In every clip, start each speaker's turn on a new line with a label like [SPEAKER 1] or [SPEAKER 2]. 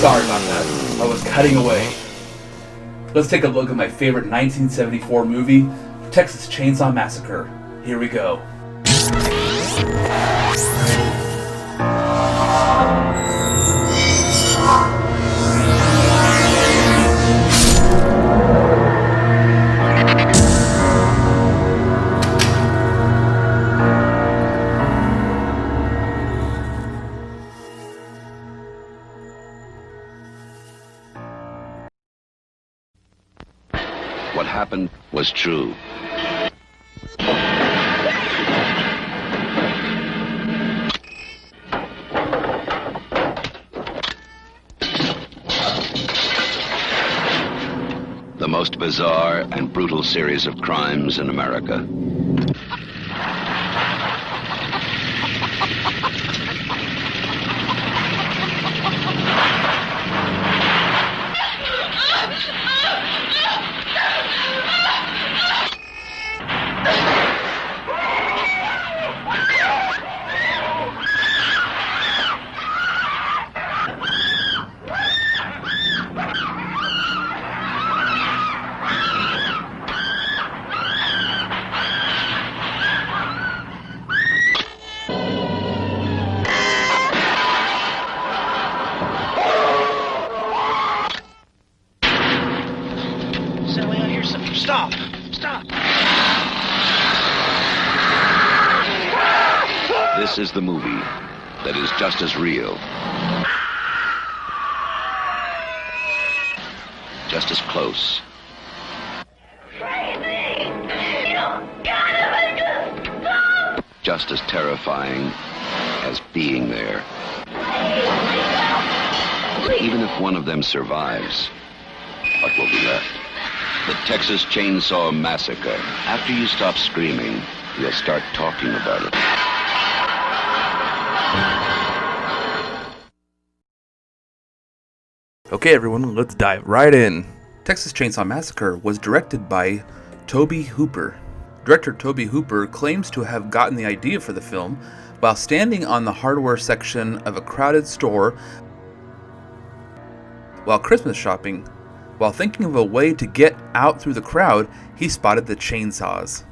[SPEAKER 1] Sorry about that. I was cutting away. Let's take a look at my favorite 1974 movie, Texas Chainsaw Massacre. Here we go.
[SPEAKER 2] What happened was true. The most bizarre and brutal series of crimes in America.
[SPEAKER 3] Stop! Stop!
[SPEAKER 2] This is the movie that is just as real, just as close, just as terrifying as being there. Even if one of them survives, what will be left? The Texas Chainsaw Massacre. After you stop screaming, you'll start talking about it.
[SPEAKER 1] Okay everyone, let's dive right in. Texas Chainsaw Massacre was directed by Tobe Hooper. Director Tobe Hooper claims to have gotten the idea for the film while standing on the hardware section of a crowded store while Christmas shopping. While thinking of a way to get out through the crowd, he spotted the chainsaws.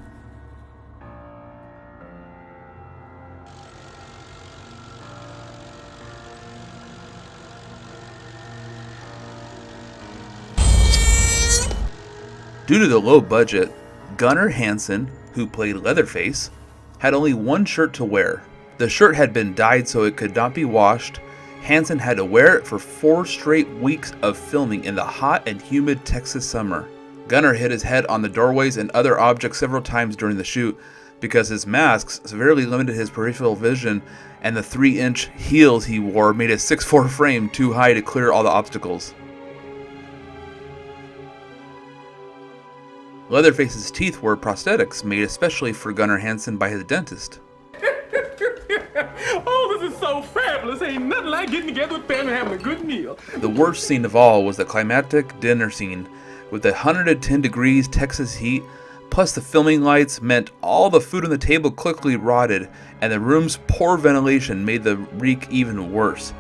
[SPEAKER 1] Due to the low budget, Gunnar Hansen, who played Leatherface, had only one shirt to wear. The shirt had been dyed so it could not be washed. Hansen had to wear it for 4 straight weeks of filming in the hot and humid Texas summer. Gunnar hit his head on the doorways and other objects several times during the shoot because his masks severely limited his peripheral vision, and the 3-inch heels he wore made his 6'4" frame too high to clear all the obstacles. Leatherface's teeth were prosthetics made especially for Gunnar Hansen by his dentist.
[SPEAKER 4] Oh, this is so fabulous. Ain't nothing like getting together with family and having a good meal.
[SPEAKER 1] The worst scene of all was the climactic dinner scene. With the 110 degrees Texas heat, plus the filming lights meant all the food on the table quickly rotted, and the room's poor ventilation made the reek even worse.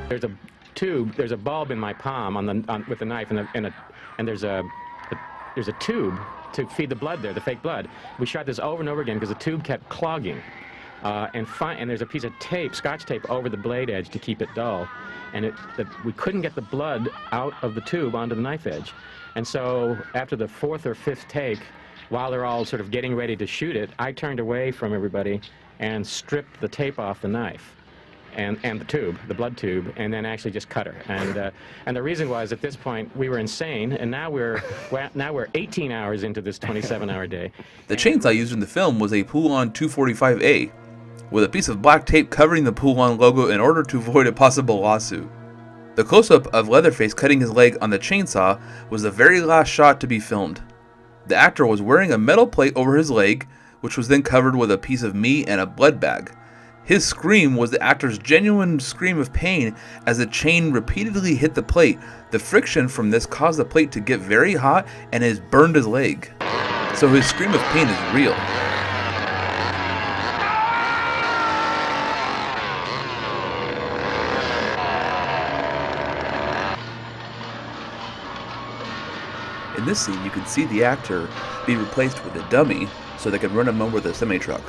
[SPEAKER 4] There's a tube, there's a bulb in my palm with the knife, and there's a tube to feed the blood there, the fake blood. We shot this over and over again because the tube kept clogging. And there's a piece of tape, scotch tape, over the blade edge to keep it dull. And we couldn't get the blood out of the tube onto the knife edge. And so after the 4th or 5th take, while they're all sort of getting ready to shoot it, I turned away from everybody and stripped the tape off the knife. And the tube, the blood tube, and then actually just cut her. And the reason was, at this point, we were insane, and now we're 18 hours into this 27-hour day.
[SPEAKER 1] The chainsaw used in the film was a Poulan 245A, with a piece of black tape covering the Poulan logo in order to avoid a possible lawsuit. The close-up of Leatherface cutting his leg on the chainsaw was the very last shot to be filmed. The actor was wearing a metal plate over his leg, which was then covered with a piece of meat and a blood bag. His scream was the actor's genuine scream of pain as the chain repeatedly hit the plate. The friction from this caused the plate to get very hot and has burned his leg. So his scream of pain is real. In this scene, you can see the actor be replaced with a dummy so they can run him over the semi-truck.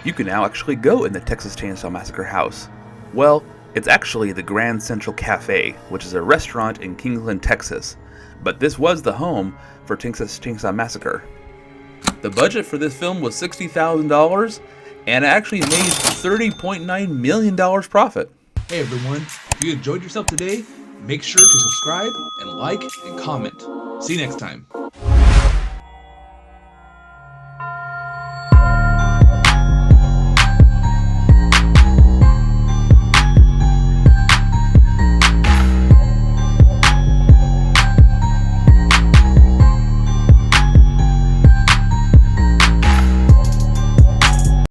[SPEAKER 1] You can now actually go in the Texas Chainsaw Massacre house. Well, it's actually the Grand Central Cafe, which is a restaurant in Kingsland, Texas. But this was the home for Texas Chainsaw Massacre. The budget for this film was $60,000, and it actually made $30.9 million profit. Hey everyone, if you enjoyed yourself today, make sure to subscribe and like and comment. See you next time.